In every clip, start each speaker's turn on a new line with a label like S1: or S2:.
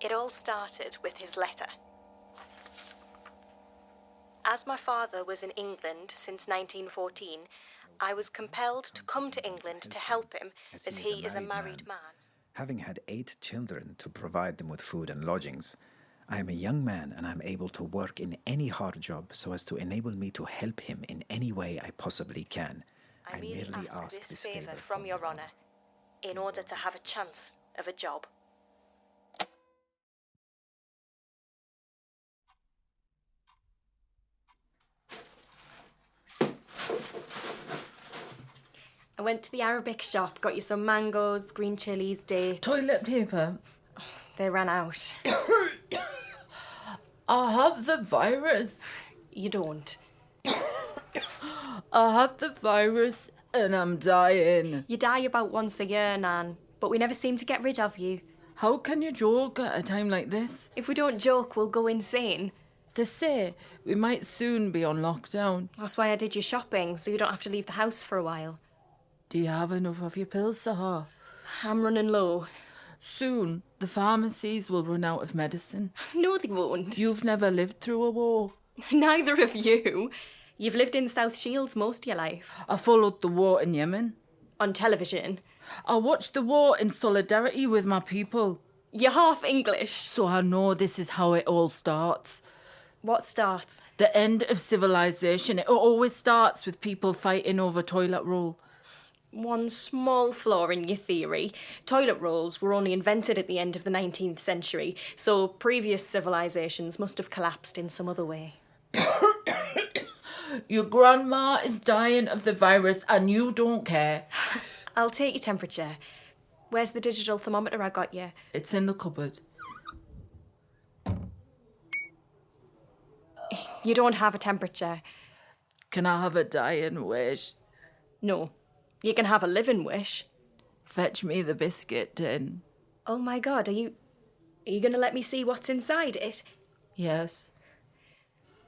S1: It all started with his letter. As my father was in England since 1914, I was compelled to come to England to help him, as he is a married man.
S2: Having had 8 children to provide them with food and lodgings, I am a young man and I am able to work in any hard job so as to enable me to help him in any way I possibly can.
S1: I merely ask this favour from Your Honour, in order to have a chance of a job. I went to the Arabic shop, got you some mangoes, green chilies, dates.
S3: Toilet paper.
S1: They ran out.
S3: I have the virus.
S1: You don't.
S3: I have the virus and I'm dying.
S1: You die about once a year, Nan, but we never seem to get rid of you.
S3: How can you joke at a time like this?
S1: If we don't joke, we'll go insane.
S3: They say we might soon be on lockdown.
S1: That's why I did your shopping, so you don't have to leave the house for a while.
S3: Do you have enough of your pills, Sahar?
S1: I'm running low.
S3: Soon, the pharmacies will run out of medicine.
S1: No, they won't.
S3: You've never lived through a war.
S1: Neither of you. You've lived in South Shields most of your life.
S3: I followed the war in Yemen.
S1: On television.
S3: I watched the war in solidarity with my people.
S1: You're half English.
S3: So I know this is how it all starts.
S1: What starts?
S3: The end of civilization. It always starts with people fighting over toilet roll.
S1: One small flaw in your theory. Toilet rolls were only invented at the end of the 19th century, so previous civilizations must have collapsed in some other way.
S3: Your grandma is dying of the virus and you don't care.
S1: I'll take your temperature. Where's the digital thermometer I got you?
S3: It's in the cupboard.
S1: You don't have a temperature.
S3: Can I have a dying wish?
S1: No. You can have a living wish.
S3: Fetch me the biscuit tin.
S1: Oh my God, are you going to let me see what's inside it?
S3: Yes.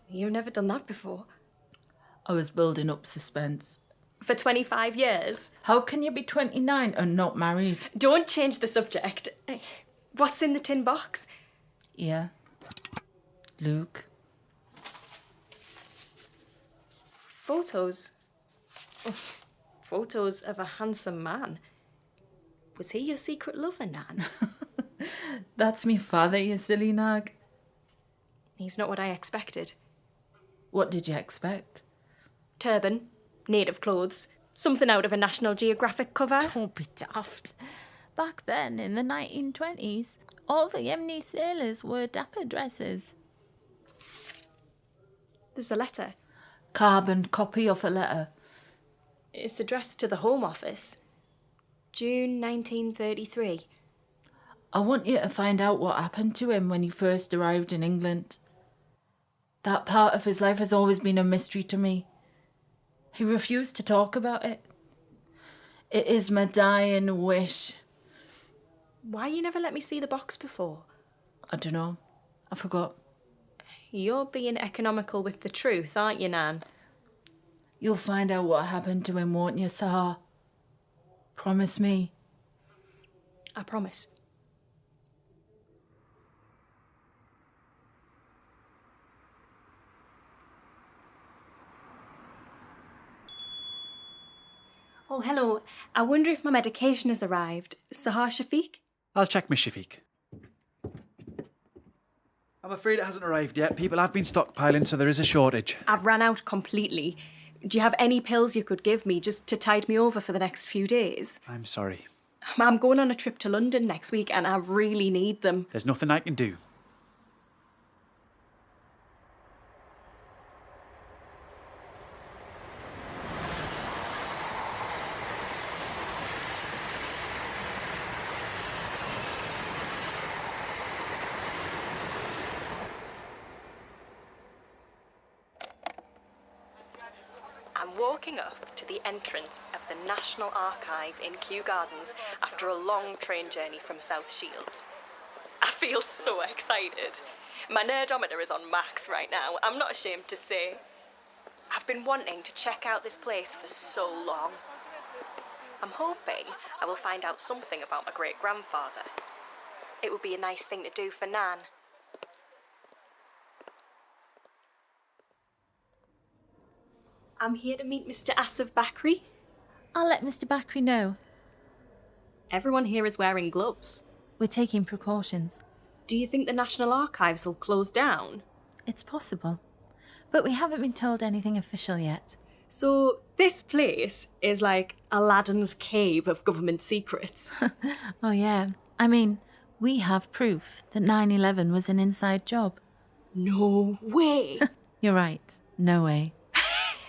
S1: You've never done that before.
S3: I was building up suspense.
S1: For 25 years?
S3: How can you be 29 and not married?
S1: Don't change the subject. What's in the tin box?
S3: Yeah. Luke.
S1: Photos. Photos of a handsome man. Was he your secret lover, Nan?
S3: That's me father, you silly nag.
S1: He's not what I expected.
S3: What did you expect?
S1: Turban, native clothes, something out of a National Geographic cover.
S4: Don't be daft. Back then, in the 1920s, all the Yemeni sailors wore dapper dresses.
S1: There's a letter.
S3: Carbon copy of a letter.
S1: It's addressed to the Home Office. June 1933.
S3: I want you to find out what happened to him when he first arrived in England. That part of his life has always been a mystery to me. He refused to talk about it. It is my dying wish.
S1: Why you never let me see the box before?
S3: I don't know. I forgot.
S1: You're being economical with the truth, aren't you, Nan?
S3: You'll find out what happened to him, won't you, Sahar? Promise me.
S1: I promise. Oh, hello. I wonder if my medication has arrived. Sahar Shafiq?
S5: I'll check Miss Shafiq. I'm afraid it hasn't arrived yet. People have been stockpiling, so there is a shortage.
S1: I've ran out completely. Do you have any pills you could give me just to tide me over for the next few days?
S5: I'm sorry.
S1: I'm going on a trip to London next week and I really need them.
S5: There's nothing I can do.
S1: I'm walking up to the entrance of the National Archive in Kew Gardens after a long train journey from South Shields. I feel so excited. My nerdometer is on max right now, I'm not ashamed to say. I've been wanting to check out this place for so long. I'm hoping I will find out something about my great-grandfather. It would be a nice thing to do for Nan. I'm here to meet Mr. Asif Bakri.
S4: I'll let Mr. Bakri know.
S1: Everyone here is wearing gloves.
S4: We're taking precautions.
S1: Do you think the National Archives will close down?
S4: It's possible. But we haven't been told anything official yet.
S1: So this place is like Aladdin's cave of government secrets.
S4: Oh yeah. I mean, we have proof that 9/11 was an inside job.
S1: No way!
S4: You're right. No way.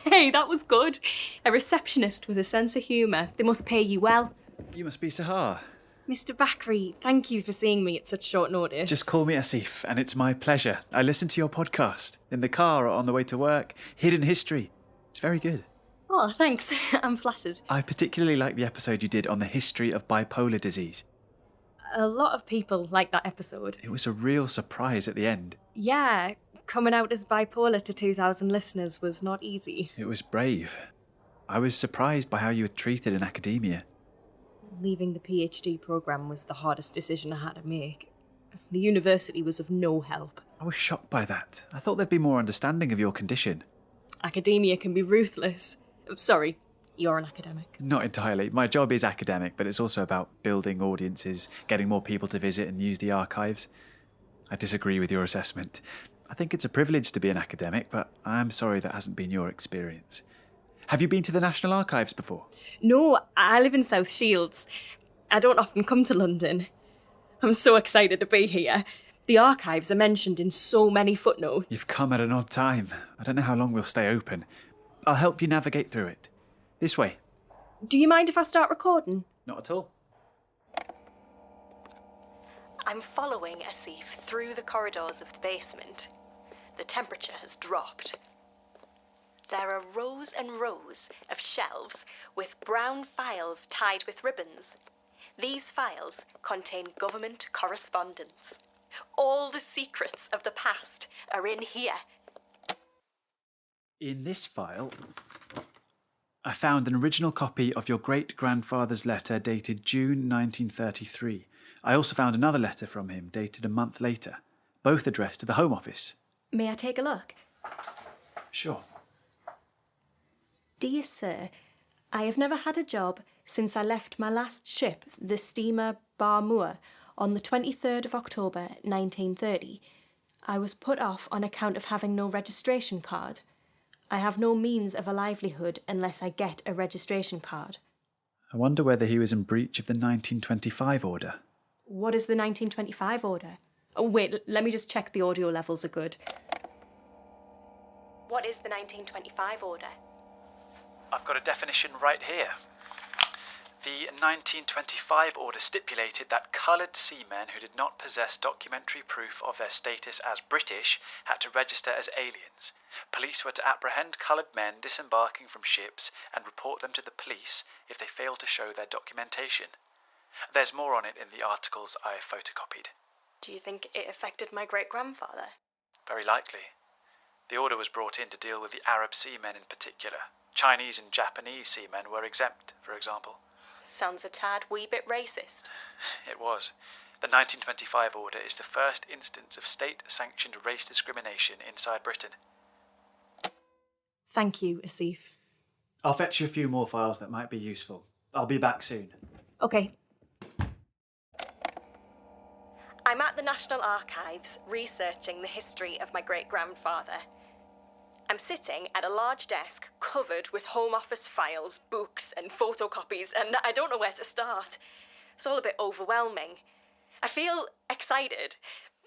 S1: Hey, that was good. A receptionist with a sense of humour. They must pay you well.
S5: You must be Sahar.
S1: Mr. Bakri, thank you for seeing me at such short notice.
S5: Just call me Asif, and it's my pleasure. I listen to your podcast in the car or on the way to work. Hidden History. It's very good.
S1: Oh, thanks. I'm flattered.
S5: I particularly like the episode you did on the history of bipolar disease.
S1: A lot of people like that episode.
S5: It was a real surprise at the end.
S1: Yeah, coming out as bipolar to 2,000 listeners was not easy.
S5: It was brave. I was surprised by how you were treated in academia.
S1: Leaving the PhD programme was the hardest decision I had to make. The university was of no help.
S5: I was shocked by that. I thought there'd be more understanding of your condition.
S1: Academia can be ruthless. Sorry, you're an academic.
S5: Not entirely. My job is academic, but it's also about building audiences, getting more people to visit and use the archives. I disagree with your assessment. I think it's a privilege to be an academic, but I'm sorry that hasn't been your experience. Have you been to the National Archives before?
S1: No, I live in South Shields. I don't often come to London. I'm so excited to be here. The archives are mentioned in so many footnotes.
S5: You've come at an odd time. I don't know how long we'll stay open. I'll help you navigate through it. This way.
S1: Do you mind if I start recording?
S5: Not at all.
S1: I'm following Asif through the corridors of the basement. The temperature has dropped. There are rows and rows of shelves with brown files tied with ribbons. These files contain government correspondence. All the secrets of the past are in here.
S5: In this file, I found an original copy of your great-grandfather's letter dated June 1933. I also found another letter from him dated a month later, both addressed to the Home Office.
S1: May I take a look?
S5: Sure.
S1: Dear Sir, I have never had a job since I left my last ship, the steamer Barmua, on the 23rd of October 1930. I was put off on account of having no registration card. I have no means of a livelihood unless I get a registration card.
S5: I wonder whether he was in breach of the 1925 order.
S1: What is the 1925 order? Oh, wait, let me just check the audio levels are good. What is the 1925 order?
S5: I've got a definition right here. The 1925 order stipulated that coloured seamen who did not possess documentary proof of their status as British had to register as aliens. Police were to apprehend coloured men disembarking from ships and report them to the police if they failed to show their documentation. There's more on it in the articles I photocopied.
S1: Do you think it affected my great-grandfather?
S5: Very likely. The order was brought in to deal with the Arab seamen in particular. Chinese and Japanese seamen were exempt, for example.
S1: Sounds a tad wee bit racist.
S5: It was. The 1925 order is the first instance of state-sanctioned race discrimination inside Britain.
S1: Thank you, Asif.
S5: I'll fetch you a few more files that might be useful. I'll be back soon.
S1: Okay. I'm at the National Archives researching the history of my great-grandfather. I'm sitting at a large desk covered with Home Office files, books and photocopies, and I don't know where to start. It's all a bit overwhelming. I feel excited,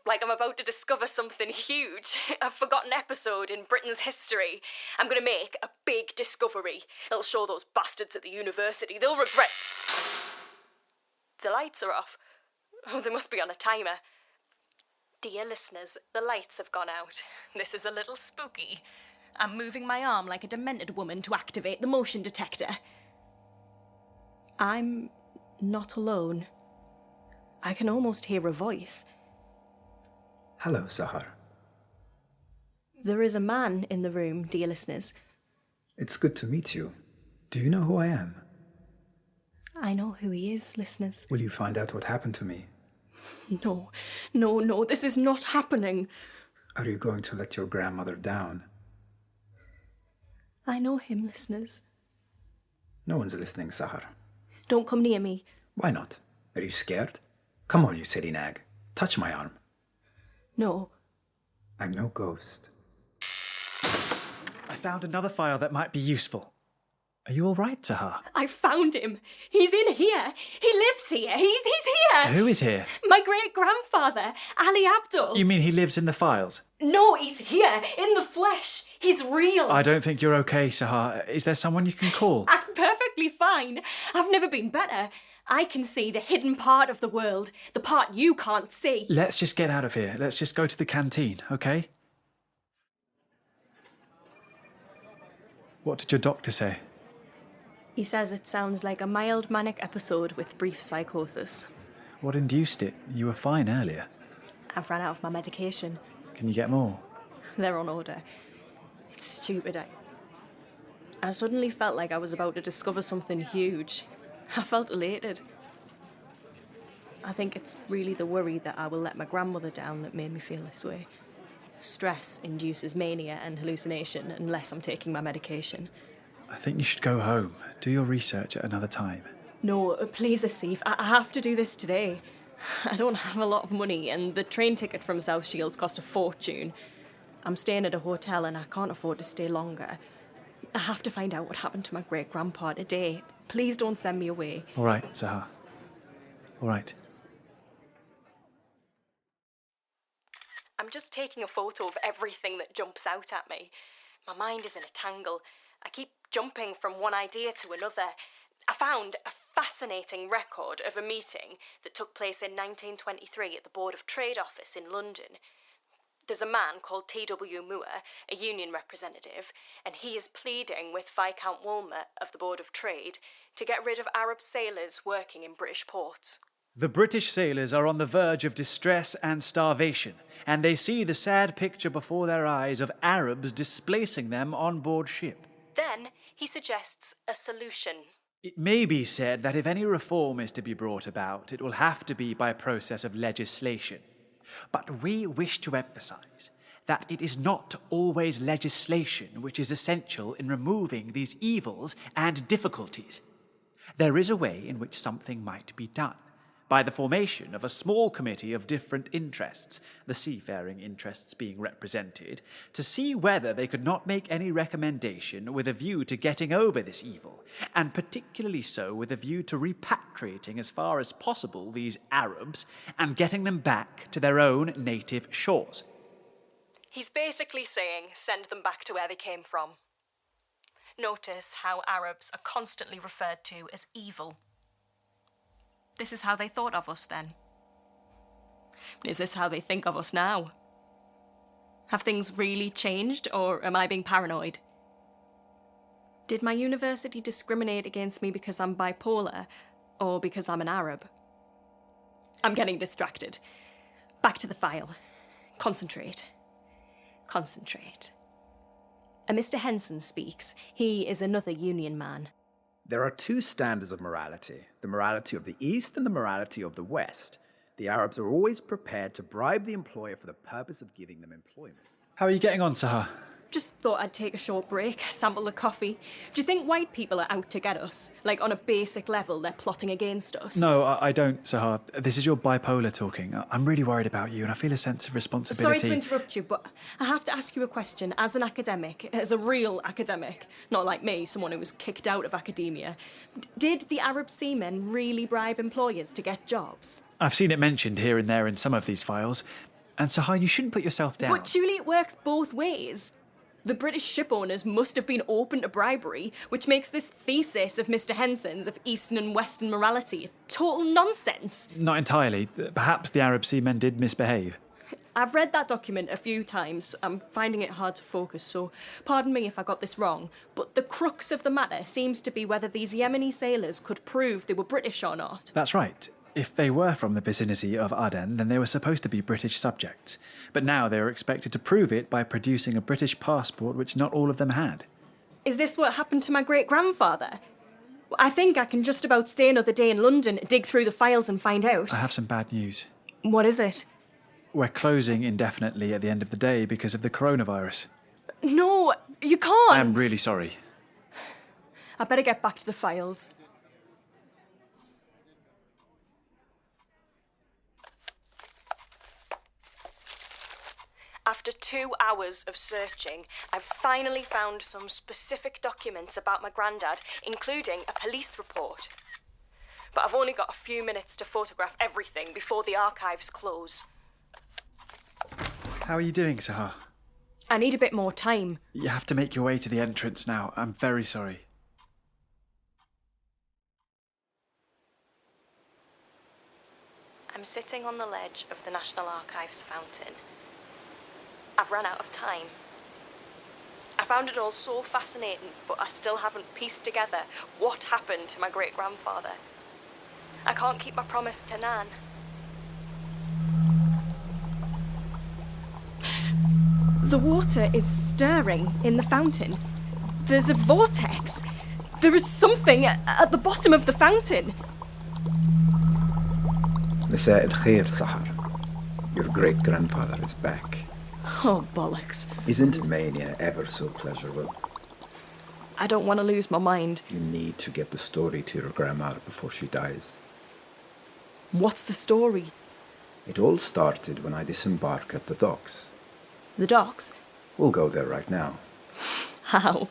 S1: like I'm about to discover something huge, a forgotten episode in Britain's history. I'm going to make a big discovery. It'll show those bastards at the university. They'll regret... The lights are off. Oh, they must be on a timer. Dear listeners, the lights have gone out. This is a little spooky. I'm moving my arm like a demented woman to activate the motion detector. I'm not alone. I can almost hear a voice.
S2: Hello, Sahar.
S1: There is a man in the room, dear listeners.
S2: It's good to meet you. Do you know who I am?
S1: I know who he is, listeners.
S2: Will you find out what happened to me?
S1: No, this is not happening.
S2: Are you going to let your grandmother down?
S1: I know him, listeners.
S2: No one's listening, Sahar.
S1: Don't come near me.
S2: Why not? Are you scared? Come on, you silly nag. Touch my arm.
S1: No.
S2: I'm no ghost.
S5: I found another file that might be useful. Are you all right, Sahar?
S1: I found him. He's in here. He lives here. He's here.
S5: Who is here?
S1: My great-grandfather, Ali Abdul.
S5: You mean he lives in the files?
S1: No, he's here, in the flesh. He's real.
S5: I don't think you're okay, Sahar. Is there someone you can call?
S1: I'm perfectly fine. I've never been better. I can see the hidden part of the world, the part you can't see.
S5: Let's just get out of here. Let's just go to the canteen, okay? What did your doctor say?
S1: He says it sounds like a mild manic episode with brief psychosis.
S5: What induced it? You were fine earlier.
S1: I've run out of my medication.
S5: Can you get more?
S1: They're on order. It's stupid. I suddenly felt like I was about to discover something huge. I felt elated. I think it's really the worry that I will let my grandmother down that made me feel this way. Stress induces mania and hallucination unless I'm taking my medication.
S5: I think you should go home. Do your research at another time.
S1: No, please, Asif. I have to do this today. I don't have a lot of money, and the train ticket from South Shields cost a fortune. I'm staying at a hotel, and I can't afford to stay longer. I have to find out what happened to my great-grandpa today. Please don't send me away.
S5: All right, Sahar. All right.
S1: I'm just taking a photo of everything that jumps out at me. My mind is in a tangle. I keep jumping from one idea to another. I found a fascinating record of a meeting that took place in 1923 at the Board of Trade office in London. There's a man called T.W. Moore, a union representative, and he is pleading with Viscount Woolmer of the Board of Trade to get rid of Arab sailors working in British ports.
S5: The British sailors are on the verge of distress and starvation, and they see the sad picture before their eyes of Arabs displacing them on board ship.
S1: Then he suggests a solution.
S5: It may be said that if any reform is to be brought about, it will have to be by process of legislation. But we wish to emphasize that it is not always legislation which is essential in removing these evils and difficulties. There is a way in which something might be done, by the formation of a small committee of different interests, the seafaring interests being represented, to see whether they could not make any recommendation with a view to getting over this evil, and particularly so with a view to repatriating as far as possible these Arabs and getting them back to their own native shores.
S1: He's basically saying send them back to where they came from. Notice how Arabs are constantly referred to as evil. This is how they thought of us then. Is this how they think of us now? Have things really changed, or am I being paranoid? Did my university discriminate against me because I'm bipolar, or because I'm an Arab? I'm getting distracted. Back to the file. Concentrate. A Mr. Henson speaks. He is another union man.
S2: There are two standards of morality, the morality of the East and the morality of the West. The Arabs are always prepared to bribe the employer for the purpose of giving them employment.
S5: How are you getting on, Sahar?
S1: Just thought I'd take a short break, sample the coffee. Do you think white people are out to get us? Like, on a basic level, they're plotting against us?
S5: No, I don't, Sahar. This is your bipolar talking. I'm really worried about you, and I feel a sense of responsibility.
S1: Sorry to interrupt you, but I have to ask you a question. As an academic, as a real academic, not like me, someone who was kicked out of academia, did the Arab seamen really bribe employers to get jobs?
S5: I've seen it mentioned here and there in some of these files. And Sahar, you shouldn't put yourself down.
S1: But surely it works both ways. The British ship owners must have been open to bribery, which makes this thesis of Mr. Henson's of Eastern and Western morality total nonsense.
S5: Not entirely. Perhaps the Arab seamen did misbehave.
S1: I've read that document a few times. I'm finding it hard to focus, so pardon me if I got this wrong. But the crux of the matter seems to be whether these Yemeni sailors could prove they were British or not.
S5: That's right. If they were from the vicinity of Aden, then they were supposed to be British subjects. But now they are expected to prove it by producing a British passport, which not all of them had.
S1: Is this what happened to my great-grandfather? I think I can just about stay another day in London, dig through the files and find out.
S5: I have some bad news.
S1: What is it?
S5: We're closing indefinitely at the end of the day because of the coronavirus.
S1: No, you can't!
S5: I'm really sorry.
S1: I better get back to the files. After 2 hours of searching, I've finally found some specific documents about my granddad, including a police report. But I've only got a few minutes to photograph everything before the archives close.
S5: How are you doing, Sahar?
S1: I need a bit more time.
S5: You have to make your way to the entrance now. I'm very sorry.
S1: I'm sitting on the ledge of the National Archives fountain. I've run out of time. I found it all so fascinating, but I still haven't pieced together what happened to my great-grandfather. I can't keep my promise to Nan. The water is stirring in the fountain. There's a vortex. There is something at the bottom of the fountain.
S2: مساء الخير, Sahar. Your great-grandfather is back.
S1: Oh, bollocks.
S2: Isn't mania ever so pleasurable?
S1: I don't want to lose my mind.
S2: You need to get the story to your grandma before she dies.
S1: What's the story?
S2: It all started when I disembarked at the docks.
S1: The docks?
S2: We'll go there right now.
S1: How?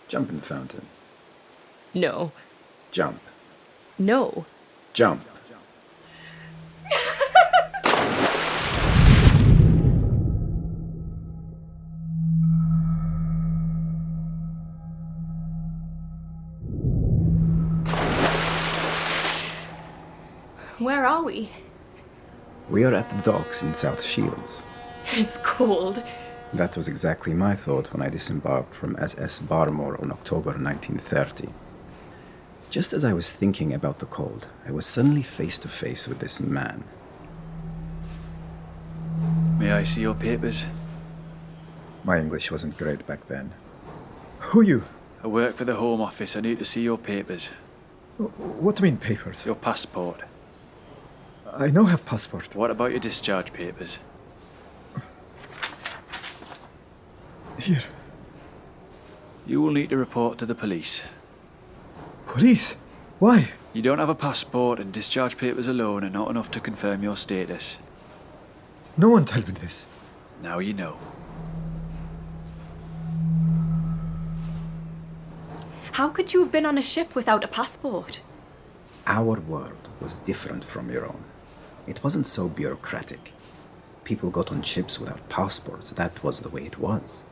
S2: Jump in the fountain.
S1: No.
S2: Jump.
S1: No.
S2: Jump.
S1: Where are we?
S2: We are at the docks in South Shields.
S1: It's cold.
S2: That was exactly my thought when I disembarked from SS Barmore on October 1930. Just as I was thinking about the cold, I was suddenly face to face with this man.
S5: May I see your papers?
S2: My English wasn't great back then. Who are you?
S5: I work for the Home Office. I need to see your papers.
S2: What do you mean papers?
S5: Your passport.
S2: I no have passport.
S5: What about your discharge papers?
S2: Here.
S5: You will need to report to the police.
S2: Police? Why?
S5: You don't have a passport, and discharge papers alone are not enough to confirm your status.
S2: No one told me this.
S5: Now you know.
S1: How could you have been on a ship without a passport?
S2: Our world was different from your own. It wasn't so bureaucratic. People got on ships without passports. That was the way it was.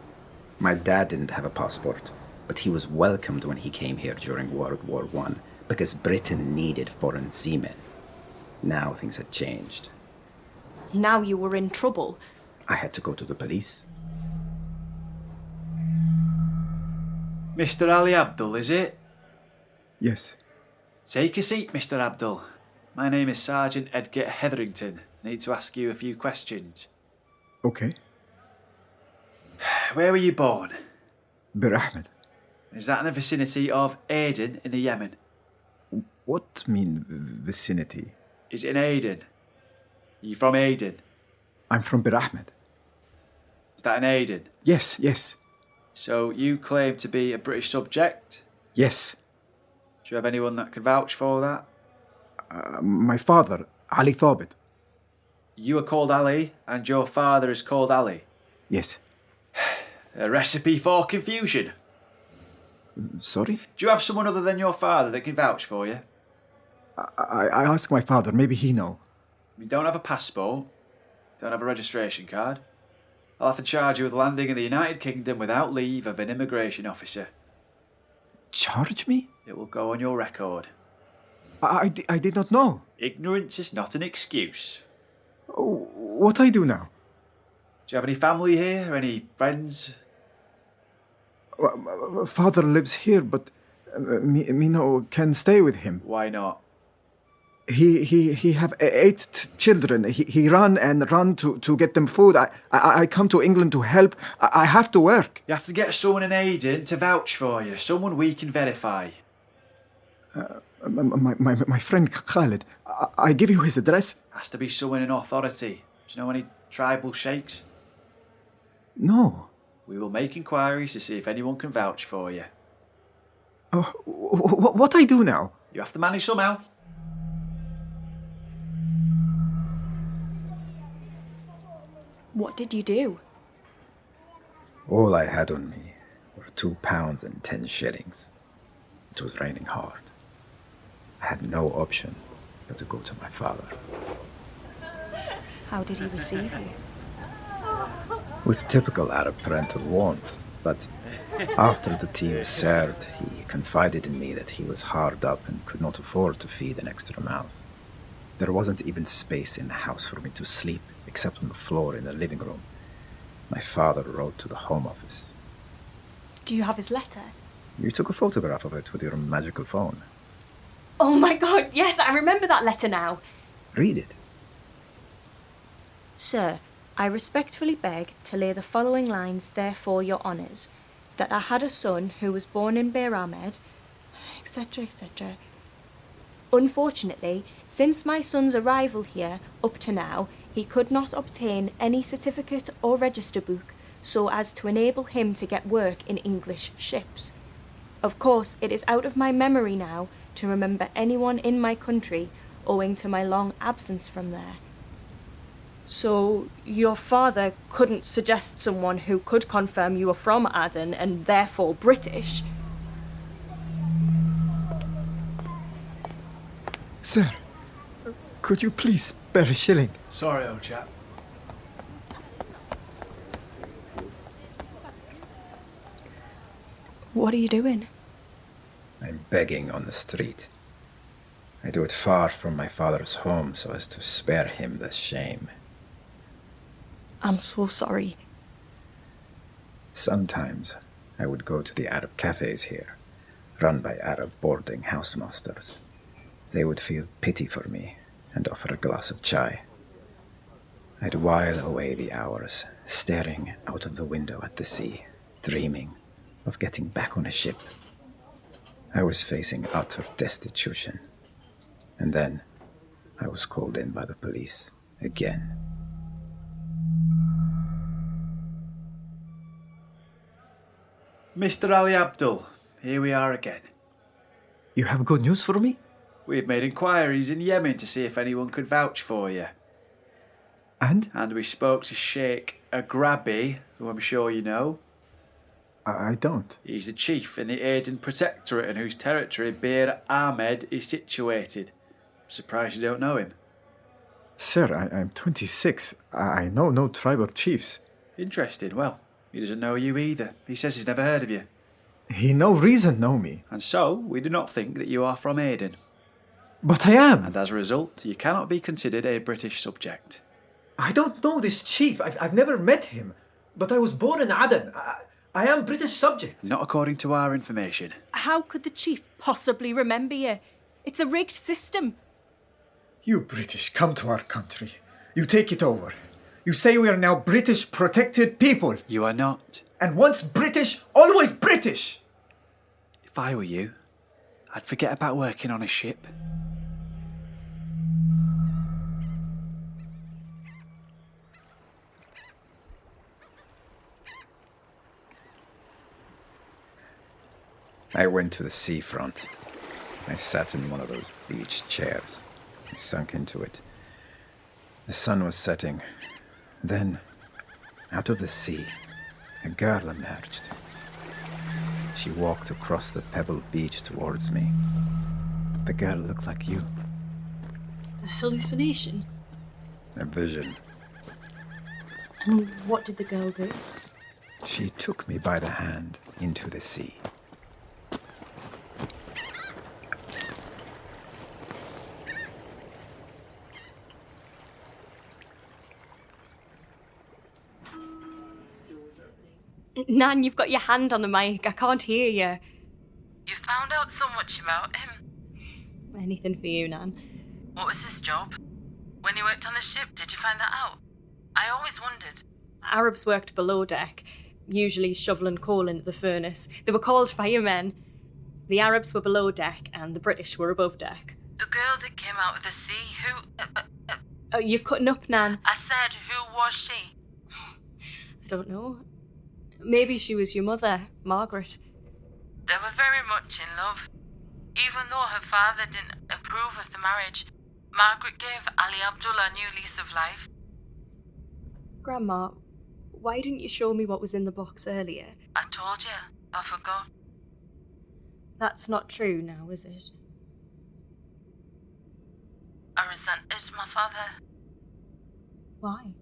S2: My dad didn't have a passport, but he was welcomed when he came here during World War I because Britain needed foreign seamen. Now things had changed.
S1: Now you were in trouble.
S2: I had to go to the police.
S5: Mr. Ali Abdul, is it?
S2: Yes.
S5: Take a seat, Mr. Abdul. My name is Sergeant Edgar Hetherington. I need to ask you a few questions.
S2: Okay.
S5: Where were you born?
S2: Bir Ahmed.
S5: Is that in the vicinity of Aden in the Yemen?
S2: What mean vicinity?
S5: Is it in Aden? Are you from Aden?
S2: I'm from Bir Ahmed.
S5: Is that in Aden?
S2: Yes, yes.
S5: So you claim to be a British subject?
S2: Yes.
S5: Do you have anyone that can vouch for that?
S2: My father, Ali Thabit.
S5: You are called Ali, and your father is called Ali.
S2: Yes.
S5: A recipe for confusion.
S2: Sorry?
S5: Do you have someone other than your father that can vouch for you?
S2: I asked my father, maybe he know.
S5: You don't have a passport, don't have a registration card. I'll have to charge you with landing in the United Kingdom without leave of an immigration officer.
S2: Charge me?
S5: It will go on your record.
S2: I did not know.
S5: Ignorance is not an excuse.
S2: What I do now?
S5: Do you have any family here? Any friends?
S2: Father lives here, but me no can stay with him.
S5: Why not?
S2: He have 8 children. He run to get them food. I come to England to help. I have to work.
S5: You have to get someone in Aden to vouch for you. Someone we can verify.
S2: My friend Khalid. I give you his address.
S5: I Has to be someone in authority. Do you know any tribal sheikhs?
S2: No.
S5: We will make inquiries to see if anyone can vouch for you.
S2: Oh, what I do now?
S5: You have to manage somehow.
S1: What did you do?
S2: All I had on me were 2 pounds and 10 shillings. It was raining hard. I had no option but to go to my father.
S1: How did he receive you?
S2: With typical Arab parental warmth, but after the tea was served, he confided in me that he was hard up and could not afford to feed an extra mouth. There wasn't even space in the house for me to sleep, except on the floor in the living room. My father wrote to the Home Office.
S1: Do you have his letter?
S2: You took a photograph of it with your magical phone.
S1: Oh my God, yes, I remember that letter now.
S2: Read it.
S1: Sir, I respectfully beg to lay the following lines therefore your honours, that I had a son who was born in Bir Ahmed, etc., etc. Unfortunately, since my son's arrival here up to now, he could not obtain any certificate or register book so as to enable him to get work in English ships. Of course, it is out of my memory now to remember anyone in my country owing to my long absence from there. So, your father couldn't suggest someone who could confirm you were from Aden and therefore British?
S6: Sir, could you please spare a shilling?
S5: Sorry, old chap.
S1: What are you doing?
S2: I'm begging on the street. I do it far from my father's home so as to spare him the shame.
S1: I'm so sorry.
S2: Sometimes I would go to the Arab cafes here, run by Arab boarding housemasters. They would feel pity for me and offer a glass of chai. I'd while away the hours, staring out of the window at the sea, dreaming of getting back on a ship. I was facing utter destitution. And then I was called in by the police again.
S5: Mr. Ali Abdul, here we are again.
S6: You have good news for me?
S5: We've made inquiries in Yemen to see if anyone could vouch for you.
S6: And?
S5: And we spoke to Sheikh Agrabi, who I'm sure you know.
S6: I don't.
S5: He's the chief in the Aden Protectorate in whose territory Bir Ahmed is situated. Surprised you don't know him.
S6: Sir, I'm 26. I know no tribal chiefs.
S5: Interesting. Well, he doesn't know you either. He says he's never heard of you.
S6: He no reason know me.
S5: And so, we do not think that you are from Aden.
S6: But I am.
S5: And as a result, you cannot be considered a British subject.
S6: I don't know this chief. I've never met him. But I was born in Aden. I am British subject.
S5: Not according to our information.
S1: How could the chief possibly remember you? It's a rigged system.
S6: You British come to our country. You take it over. You say we are now British protected people.
S5: You are not.
S6: And once British, always British.
S5: If I were you, I'd forget about working on a ship.
S2: I went to the seafront. I sat in one of those beach chairs. I sunk into it. The sun was setting. Then, out of the sea, a girl emerged. She walked across the pebbled beach towards me. The girl looked like you.
S1: A hallucination?
S2: A vision.
S1: And what did the girl do?
S2: She took me by the hand into the sea.
S1: Nan, you've got your hand on the mic. I can't hear you.
S3: You found out so much about him.
S1: Anything for you, Nan.
S3: What was his job? When he worked on the ship, did you find that out? I always wondered.
S1: Arabs worked below deck, usually shoveling coal into the furnace. They were called firemen. The Arabs were below deck and the British were above deck.
S3: The girl that came out of the sea, who...
S1: Oh, you're cutting up, Nan.
S3: I said, who was she?
S1: I don't know. Maybe she was your mother, Margaret.
S3: They were very much in love. Even though her father didn't approve of the marriage, Margaret gave Ali Abdul a new lease of life.
S1: Grandma, why didn't you show me what was in the box earlier?
S3: I told you, I forgot.
S1: That's not true now, is it?
S3: I resented my father.
S1: Why?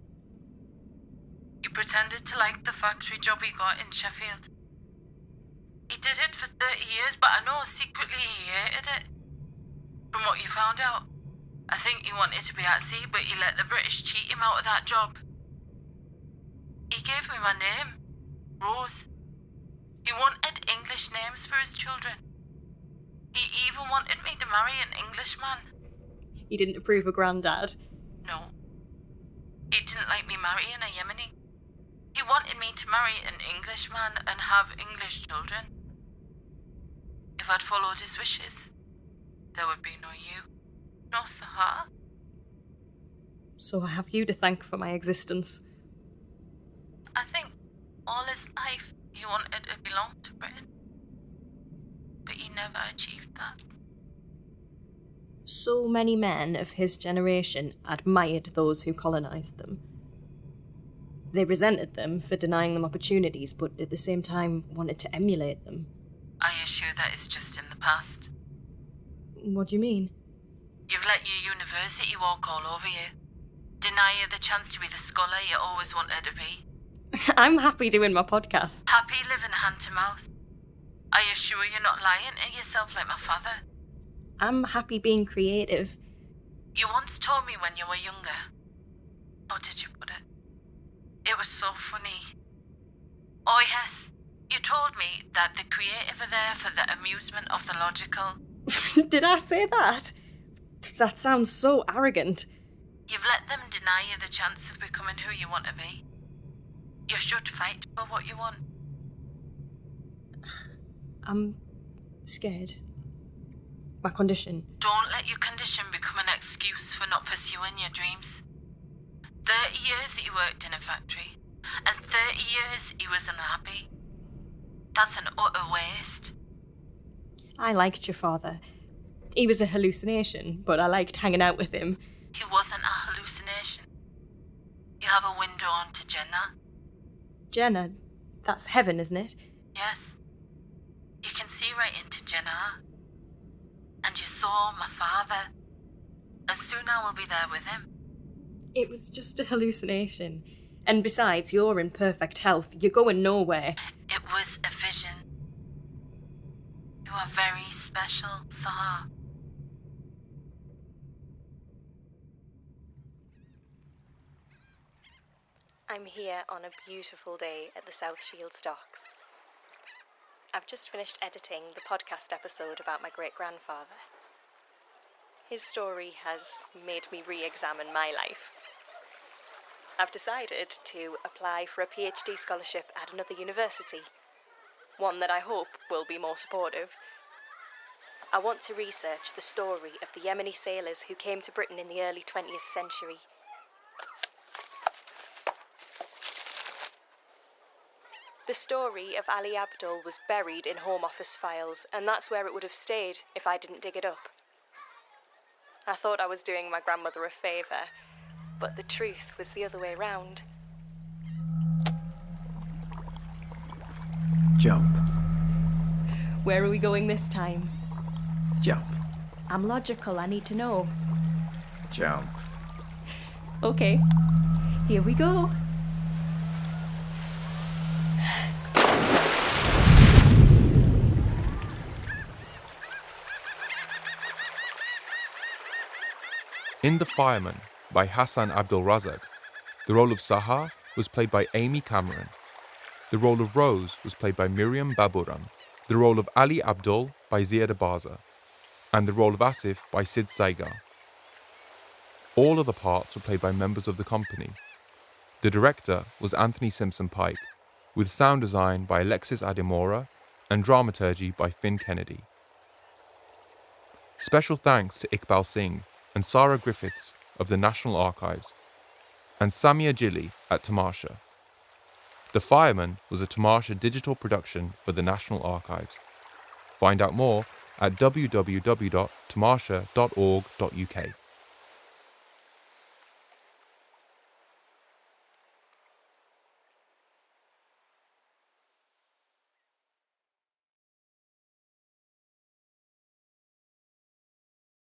S3: He pretended to like the factory job he got in Sheffield. He did it for 30 years, but I know secretly he hated it. From what you found out, I think he wanted to be at sea, but he let the British cheat him out of that job. He gave me my name, Rose. He wanted English names for his children. He even wanted me to marry an Englishman.
S1: He didn't approve of Grandad?
S3: No. He didn't like me marrying a Yemeni. He wanted me to marry an Englishman and have English children. If I'd followed his wishes, there would be no you, no Sahar.
S1: So I have you to thank for my existence.
S3: I think all his life he wanted to belong to Britain. But he never achieved that.
S1: So many men of his generation admired those who colonised them. They resented them for denying them opportunities, but at the same time wanted to emulate them.
S3: Are you sure that is just in the past?
S1: What do you mean?
S3: You've let your university walk all over you. Deny you the chance to be the scholar you always wanted to be.
S1: I'm happy doing my podcast.
S3: Happy living hand to mouth. Are you sure you're not lying to yourself like my father?
S1: I'm happy being creative.
S3: You once told me when you were younger. How did you put it? It was so funny. Oh yes, you told me that the creative are there for the amusement of the logical.
S1: Did I say that? That sounds so arrogant.
S3: You've let them deny you the chance of becoming who you want to be. You should fight for what you want.
S1: I'm scared. My condition.
S3: Don't let your condition become an excuse for not pursuing your dreams. 30 years he worked in a factory, and 30 years he was unhappy. That's an utter waste.
S1: I liked your father. He was a hallucination, but I liked hanging out with him.
S3: He wasn't a hallucination. You have a window onto Jannah.
S1: Jenna, that's heaven, isn't it?
S3: Yes. You can see right into Jannah. And you saw my father. And soon I will be there with him.
S1: It was just a hallucination. And besides, you're in perfect health. You're going nowhere.
S3: It was a vision. You are very special, Sahar.
S1: I'm here on a beautiful day at the South Shields docks. I've just finished editing the podcast episode about my great-grandfather. His story has made me re-examine my life. I've decided to apply for a PhD scholarship at another university, one that I hope will be more supportive. I want to research the story of the Yemeni sailors who came to Britain in the early 20th century. The story of Ali Abdul was buried in Home Office files, and that's where it would have stayed if I didn't dig it up. I thought I was doing my grandmother a favour, but the truth was the other way round.
S2: Jump.
S1: Where are we going this time?
S2: Jump.
S1: I'm logical, I need to know.
S2: Jump.
S1: Okay, here we go.
S7: In The Fireman by Hassan Abdulrazzak, the role of Sahar was played by Amy Cameron. The role of Rose was played by Miriam Baburan. The role of Ali Abdul by Ziad Abaza. And the role of Asif by Sid Saigar. All other parts were played by members of the company. The director was Anthony Simpson Pike, with sound design by Alexis Ademora and dramaturgy by Finn Kennedy. Special thanks to Iqbal Singh and Sarah Griffiths of the National Archives, and Samia Jilly at Tamasha. The Fireman was a Tamasha digital production for the National Archives. Find out more at www.tamasha.org.uk.